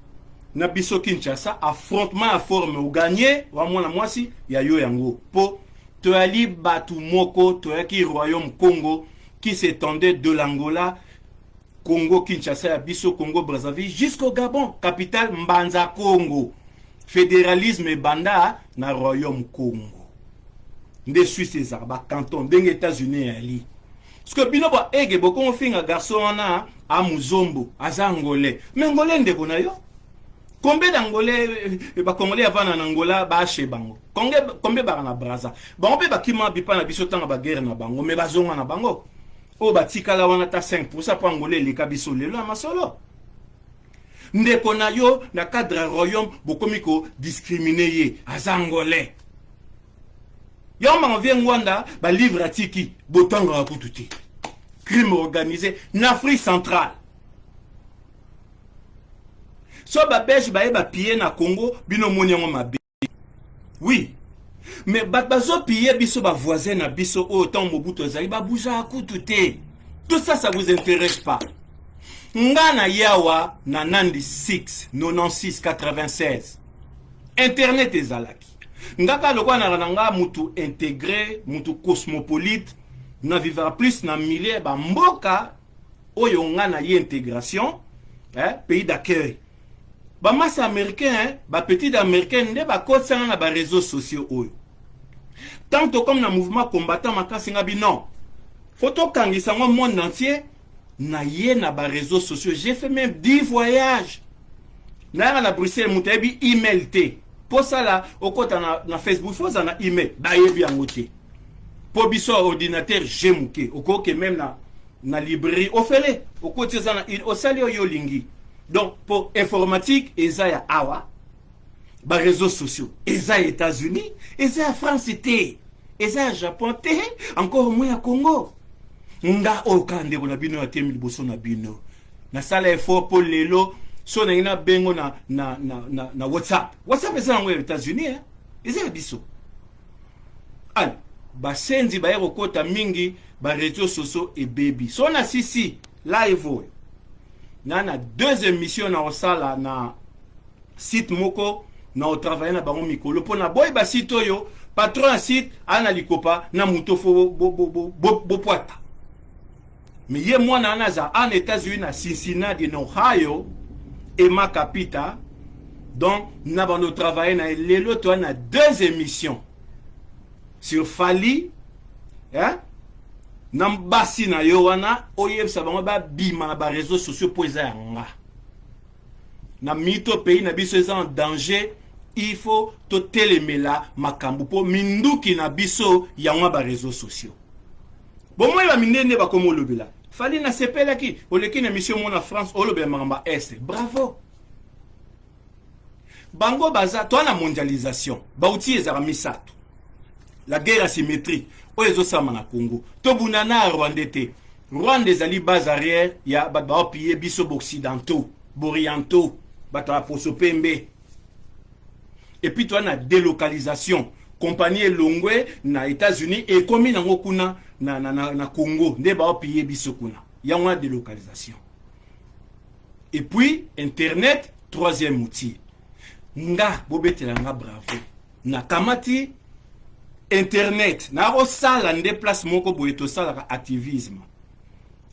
na biso Kinshasa, affrontement à forme ou gagné, wa mwana mwasi ya yo yango. Po Toali Batumoko, Toaki Royaume Congo, qui s'étendait de l'Angola, Congo, Kinshasa, Abisso, Congo, Brazzaville, jusqu'au Gabon, capitale Mbanza, Congo. Fédéralisme et banda na Royaume Congo. Des Suisses et Arba, canton, des États-Unis ali. Parce que binobo ege beaucoup on fait un garçon à Muzombo, à Zangolais. Mais Angolais ndeko na yo. Combien d'Angolais, Congolais avant en Angola, chez Bango. Combien na Brazza. Bon, on peut bakima bipa na biso tanga ba guerre na Bango, mais bazonga na Bango. O batika la wana ta 5% pour Angolais les kabiso lelo masolo. Ndeko na yo na cadre royaume bokomiko discriminé à Angolais. Yo ma vient Rwanda ba livre atiki botanga kututi. Crime organisé en Afrique centrale. So ba belge ba eba piller na Congo bino monyango mabe. Oui. Mais bazo piller biso ba voisin na biso autant Mobutu zali ba bouja akututé. Tout ça ça vous intéresse pas. Ngana yawa na 96 96 96. Internet ezalaki. Ngaka lokwa na nga mutu intégré, mutu cosmopolite na vivre plus na milieu ba mboka oyo ngana yi intégration, pays d'accueil. Ba masse américain, ba petit américain nde ba kotsa na ba réseaux sociaux oyo. Tanto comme na mouvement combattant makasi ngabi non. Photo kangisa ngo monde entier na ye na ba réseaux sociaux. J'ai fait même 10 voyages. Na Bruxelles mutabi email te. Pour ça là, au côté na Facebook, faut ça na email. Da yebi angote. Pour biso ordinateur jemuke. Au côté même na librairie au fele. Au côté ça na au sali yo lingi. Donc pour informatique, Ezaya awa, ba réseaux sociaux, Ezaya États-Unis, Ezaya France té, Ezaya Japon té, encore moins à Congo. Nga okande ko na bino ya temi liboso na bino. Na sala effort pour lelo, so na ina bengo na WhatsApp. WhatsApp eza ngo États-Unis hein. Ezaya biso. Allez, ba senzi ba ero kota mingi ba réseaux sociaux et baby. So na sisi live na deuxième mission na osala na site moko na travailler na bango mikolo pona boy ba site oyo patron site ana likopa na mutofo bo poata mais ye mwana anaza en États-Unis na Cincinnati en Ohio et ma capita donc na bando travailler na lelo to na deux émissions sur Fali hein Nambasi na yo wana oyeb sabango ba bima ba réseaux sociaux po eza nga na mito pays na biso eza en danger il faut to telemela makambu po minduki na biso yango ba réseaux sociaux bon moi ba minene ba komo lobela fali na sepela ki oleki na mission mona France olobela mamba est bravo bango baza to na mondialisation ba outil ezara misato la guerre asymétrique oyezo sama na Congo to bunana Rwanda te Rwanda ezali base arrière ya ba piller biso occidentaux borientaux bata poso pembe et puis toi na délocalisation compagnie Longwe na États-Unis et comme na ngokuna na Congo nde ba piller biso kuna ya ngwa délocalisation et puis internet troisième outil nga bobetela nga bravo na kamati internet na osala nde place moko boye to sala activisme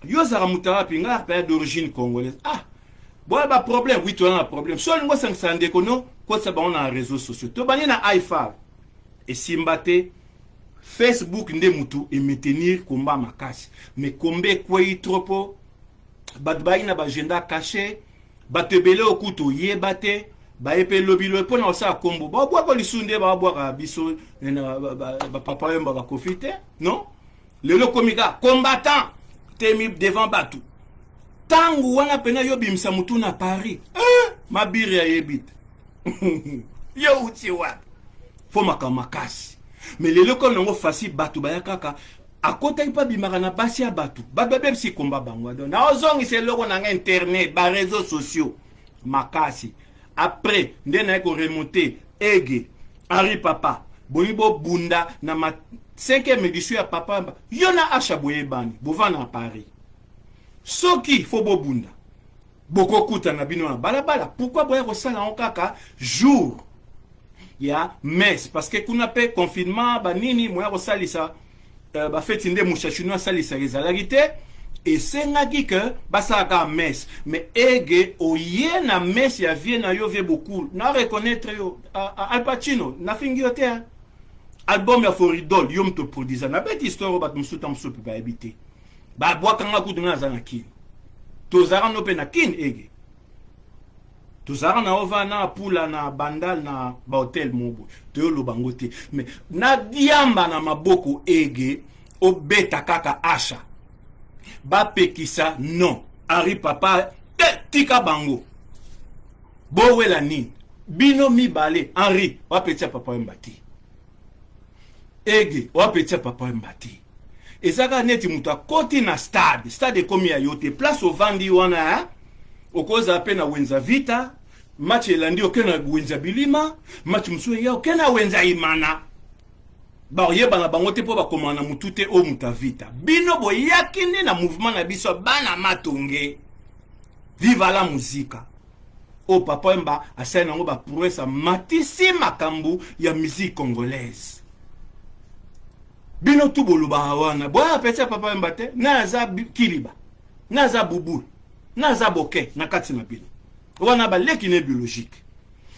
yo zara mutara pinga pa d'origine congolaise ah bon ba problème oui to na problème so ngo 500 de kono ko sa ba na réseaux sociaux to bani na iFab et simbate Facebook nde mutu et maintenir combat makasi mais combat kwei tropo batbayi na agenda caché batebele okuto yebate ba epe lobilo pona osa kombo ba bwa ko lisunde ba bwa ka biso ba papa yemba ba kofite non lelo komika combattant temi devant batu tangu wana pena yo bimsa mutu na Paris mabiri ya yebit yo uti wa fo makamakasi mais lelo ko nango fasi batu ba yakaka akota ipa bimaka na basi ya batu babebe si komba bango donc na ozongi se loko na internet ba réseaux sociaux makasi après nde na ko remonter ege Henri papa bonibo bunda na ma 5e édition ya papa yona acha boyebani bovana à Paris soki fo bo bunda boko kuta na bino na balabala pourquoi boya ko sala on kaka jour ya messe parce que kuna pe confinement ba nini moya ko salisa ba feti nde mushashino salisa ezalaki te et sengaki que basaka messe mais ege oye na messe ya vie na yo vie beaucoup na reconnaître yo Al Pacino na fingi hotel album ya Foridol yo mto produisa na bête histoire bat musuta musupe ba habiter ba bwa kanga kudunga za na kin tozara no pe na kin ege tozara na ova na pula na bandal na ba hotel mobo to lo bangote mais na diamba na maboko ege obeta kaka asha ba pekisa non Henri papa tika bango bowela nini bino mibale Henri wa petit papa mbati ege wa petit papa mbati ezaka neti mutu akoti na stade komi ya yote place ovandi wana okoza pe na wenza vita match elandi okena wenza bilima match musu ya okena wenza imana ba yeba na bango te po ba komana mutu te o muta vita bino boyakinde na mouvement na biso bana matonge viva la musique o papa mba asana nango ba prouesse matisi makambu ya musique congolaise bino tu boluba wana boya pesa papa mba te naza kiliba naza bubu naza boke na kati na bino wana ba leki ne biologique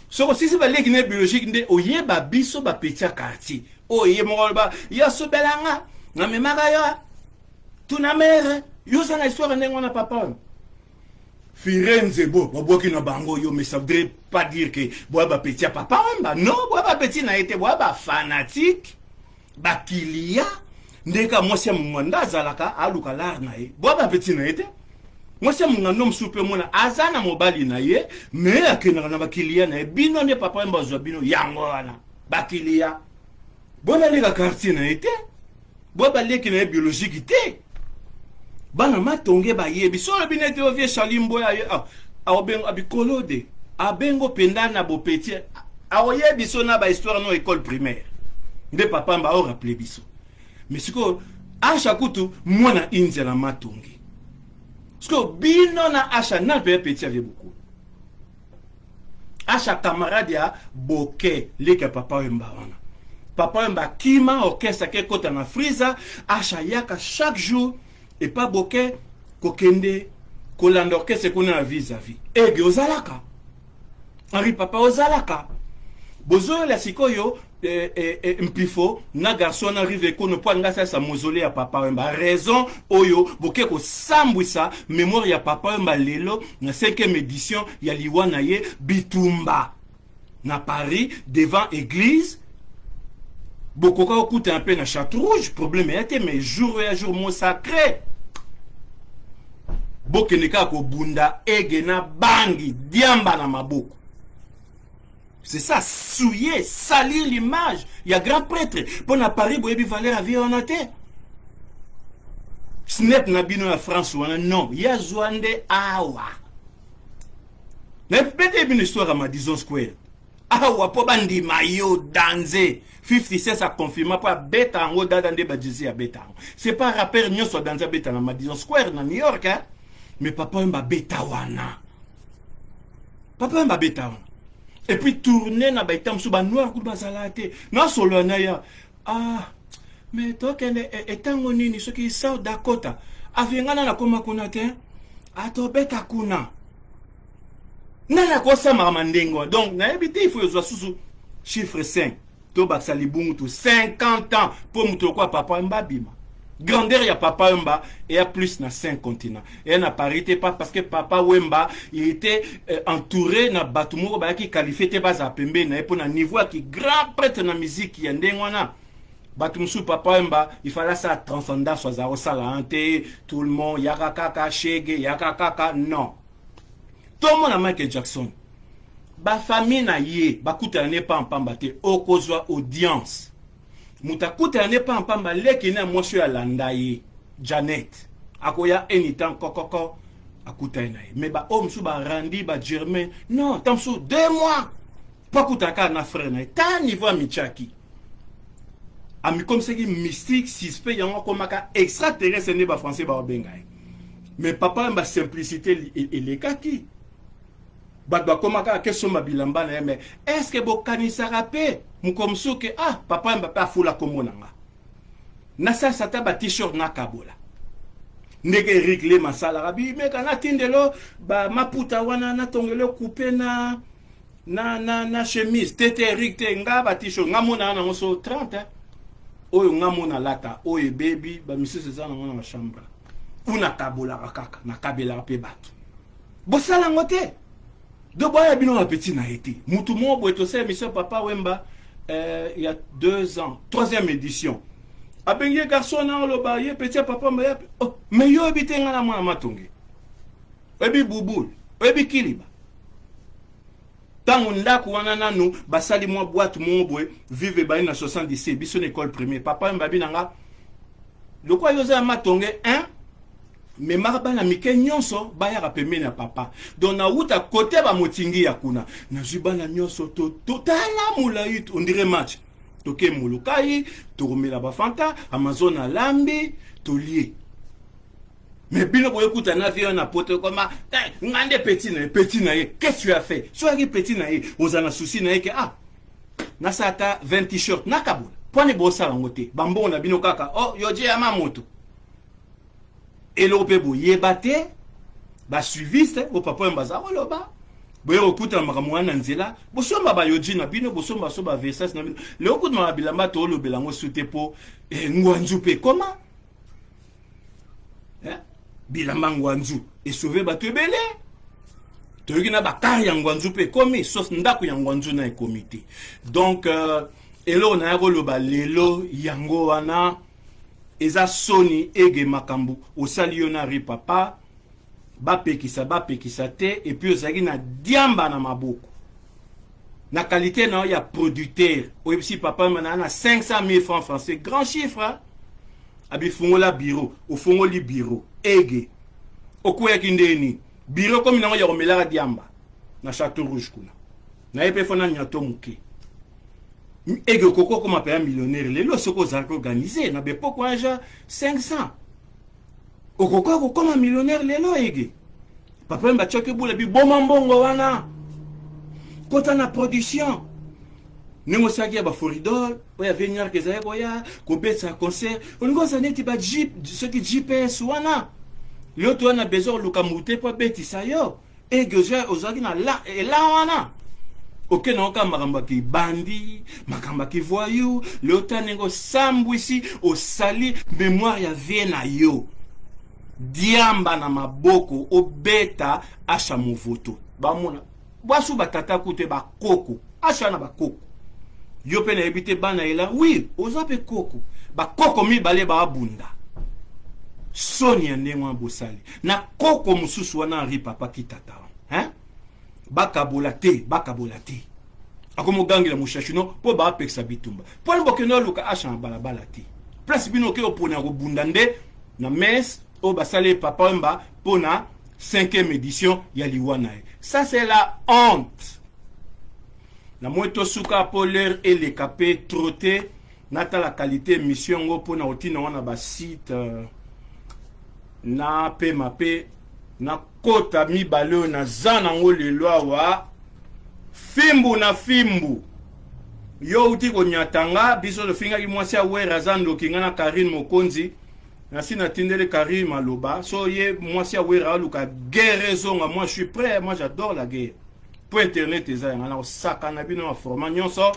soko sisi ba leki ne biologique nde oyeba biso ba petit quartier oye mongolba ya sobelanga na memaka yo tuna mere yo sana histoire ndengo na papa Firenze bo boboki na bango yo mais ça veut pas dire que boya ba petit papa mba non boya ba petit na été boya ba fanatique ba kilia ndeka mwasi mwanda zalaka aluka lar na ye boya ba petit na été mwasi mwanda msupe mona azana mobali na ye mais akena na ba kilia na ye bino ne papa mba zo bino yango wana ba kilia bona leka quartier na été boya ba leki na biologique te bana matonge ba yebi so le binete o vie chalimbo ya abengo abikolode abengo pendana bo petit aoyebi so na ba histoire no école primaire nde papa mba o rappeler biso mais siko acha kutu mwana inze la matonge siko bino na acha na pe petit avait beaucoup acha camarade ya boke leka papa mba wana papa mba kima orchestre ke kota na friza acha yaka chaque jour et pas boke kokende kolanda orchestre kuna vis-à-vis ege ozalaka Henri papa ozalaka bozo la sikoyo mpifo na garçon arrive kono po ngasa sa mausolée ya papa mba raison oyo boke ko sambwisa mémoire ya papa mba lelo na 5e édition ya liwana ye bitumba na Paris devant église bokoka okuta un peu na Château Rouge problème était mais jour et jour mon sacré bokeneka ko bunda ege na bangi diamba na maboko c'est ça souiller salir l'image il y a grand prêtre pour na Paris boyebi valeur vie on était snap na bino na France wana non ya zwande awa ne peut-être une histoire à Madison Square awa po bandi mayo danser 56 a confirmé pour beta en haut dans des badjisi à beta c'est pas rappeur nyo so danser beta na Madison Square na New York hein? Mais papa mba beta wana papa mba beta wana et puis tourner na baitam sous ba noir ku bazalate na solo na ya mais tokende etango nini soki South Dakota avengana na koma kuna te ato beta kuna nana ko sama mandengo donc na ebite il faut yo susu chiffre 5 to baksa libungu to 50 ans pour muto kwa papa Wemba bima. Grandeur ya papa Wemba et à plus na 5 continents. Et na parité pas parce que papa Wemba il était entouré na batumuro ba ki qualifié te baza pembe na pour na niveau qui grand prêtre na musique ya ndengwana. Batumsu papa Wemba il fallait ça transcendance soit za osala ante tout le monde yaka kaka shege yaka kaka non. Tout le monde a Michael Jackson. Ba famille na ye bakuta ne pas en pamba te okozwa audience. Mutakuta ne pas en pamba leki na mwosho ya landa ye Janet akoya anytime kokoko akuta na ye mais ba omsu ba randi ba Germain non tamsu 2 mois pas kutaka na frère na ta niveau michaki ami comme c'est qui mystique suspect yango komaka extraterrestre ne ba français ba benga mais papa mba simplicité et les kaki ba komaka question mabilamba na mais est-ce que bo kanisa rapé mukomso que ah papa mba pa fula komonanga na sa sata ba t-shirt na kabola ndege réglé masala rabi mais kana tindelo ba maputa wana na tongelo couper na chemise tete rikte nga ba t-shirt ngamona na ngoso 30 oyo ngamona lata oyo baby ba misese za na ngona chambre una kabola kaka na kabela pe bato bosala ngote de boya bino na petit na été mutu mo boeto se mission papa Wemba il y a 2 ans 3e édition abengi garçon na lo ba ye petit papa mais oh mais yo bitenga na mwana matonge ebi bubul ebi kiliba tango ndako wana nanu basali mwa boîte mo boy vive ba na 77 biso école primaire papa Wemba binanga lokwa yoza matonge 1 mais maraba na mike nyonso baya rapeme na papa donc na uta côté ba motingi ya kuna na jibana nyonso to totala mulayi on dirait match toke mulukai to romela ba fanta amazon alambi to lié mais bino boye kuta na vie na poto koma ngande petit na ye qu'est-ce que tu as fait soit qui petit na ye ozana souci na ye que ah na sata 20 t-shirt na kabula pone bosa ngote bambo na bino kaka oh yoje ya mamoto et l'opé boye bate ba suiviste au papa mbaza oloba boye okuta makamwana nzela bosomba ba yoji na bino bosomba so ba versas na bino le okuta ma bilamba to lobela ngo sute po ngwanzu pe comment bilamba ngwanzu et sauver ba tebele to yina ba kari ngwanzu pe komi sauf ndako ya ngwanzu na comité donc elo na yoloba lelo yango wana eza soni ege makambu osali yo na ri papa bapekisa te et puis ozaki na diamba na maboko na qualité na ya producteur oyebisi papa mana na 500 000 francs français grand chiffre hein? Abi fungola bureau ofungoli bureau ege okuya kindeni bureau comme na ya romela diamba na Château Rouge kuna na epe fona nyato muke ege koko comme appelé millionnaire lelo soko za organisé na bepo kwa ja 500 okoko comme millionnaire lelo ege papa mba choke bula bi boma mbongo wana kota na production Nemo saki ba foridol oya venir ke zaye koya ko betsa concert ongo sa neti ba jeep ce qui GPS wana le to na besoin luka mute po betisa yo ege ja ozaki na la e la wana ok na oka makamba ki bandi makamba ki voyou le otanengo sambwisi osali mémoire ya vie na yo diamba na maboko obeta asha movoto bamona bwasu batata kute bakoko asha na bakoko yo pe na ebite bana ela oui ozape koko bakoko mibale ba abunda sonia ndengwa bosali na koko mususu wana ri papa kitata hein bakabola te akomogangela mushashino po ba apeksa bitumba po mbokeno luka asha na balabala te place bino ke opona ko bunda nde na mes o basale papa mba pona 5e édition ya liwana ça c'est la honte na moto suka polaire et les capé troté nata la qualité mission ngo pona otina wana ba site na pe mape na kota mibale na zana ngo lelo wa fimbu na fimbu yo uti ko nyatanga biso le finga ki mwasi awera zando kinga na Karine Mokonzi na sina tindele Karine Maloba so ye mwasi awera luka guerre zonga moi je suis prêt moi j'adore la guerre pour internet eza na saka na bino format nyonso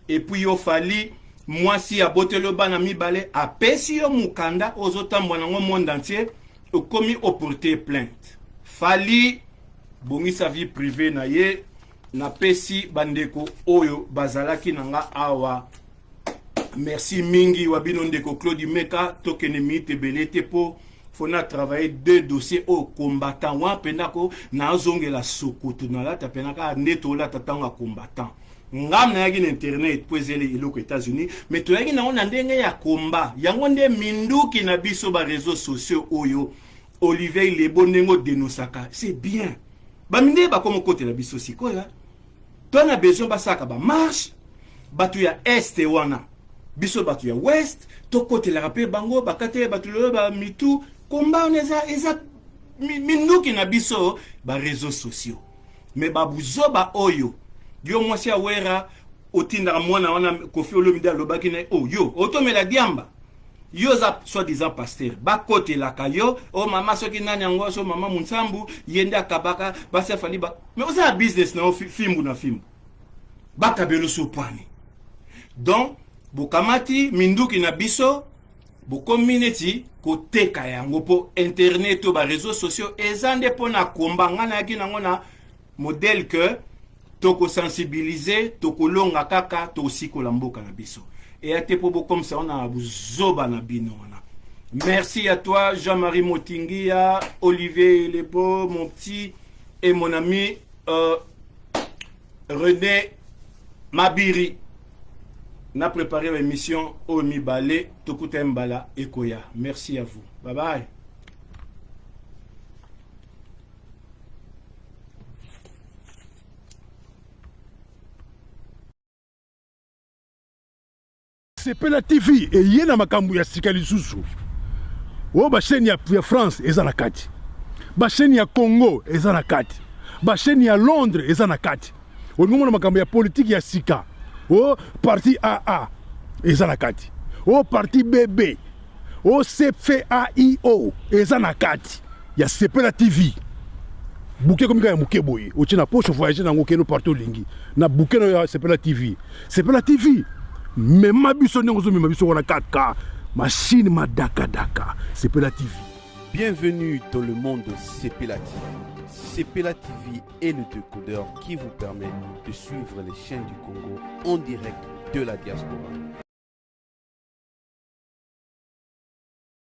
et puis yo fali mwasi abotelo bana mibale apesi yo mukanda ozotambwa nango monde entier okomi oporter plainte fali bongisa vie privée na ye na pesi bandeko oyo bazalaki nanga awa. Merci mingi wabino ndeko Claude Meka tokene mite belete po fona travailler deux dossiers au combattant wa pendako na zongela sokoto na la tapenaka ndeto la tatanga combattant ngam na yaki internet poezele iloko États-Unis mais to yaki na ona ndenge ya combat yango nde minduki na biso ba réseaux sociaux oyo Olivier Lebo nengo denosaka c'est bien ba minde ba komo kote la biso sikoya to na besoin ba saka ba marche batu ya este wana biso batu ya west to kote la rapé bango bakate batu le ba mitu combat on eza minduki na biso ba réseaux sociaux mais babuzo ba oyo yo mwasi awera otinda mwana wana Kofi Olomide alobaki na yo otomela diamba yo za soi-disant pasteur ba kote la kayo o mama soki nani yango so mama Munsambu yenda kabaka basa fali ba mais oza business na fimbu na fimbu bakabelo so pwani donc bokamati minduki na biso bokomineti koteka yango po internet to ba réseaux sociaux ezande pona komba ngana yaki nango na modèle que toko sensibiliser toko longa kaka to sikola mboka na biso et ate po comme ça on a buzoba na bino wana. Merci à toi Jean-Marie Motingia, Olivier Lebo, mon petit et mon ami René Mabiri. Na préparé l'émission au Mibale Tokuta Mbala Ekoya. Merci à vous. Bye bye. Sepela TV et yena makambu ya sikali susu. O ba chaîne ya France eza na kati. Ba chaîne ya Congo eza na kati. Ba chaîne ya Londres eza na kati. O ngomona makambu ya politique ya sika. O parti AA eza na kati. O parti BB. O CFAIO eza na kati. Ya Sepela TV. Bouquet comme ya muke boye. O tina poche voyager na ngokeno partout lingi. Na bouquet na Sepela TV. Sepela TV. Mais ma biso n'engozo mais ma biso wana 4K machine madaka daka Sepela TV. Bienvenue dans le monde de Sepela TV. Sepela TV est le décodeur qui vous permet de suivre les chaînes du Congo en direct de la diaspora.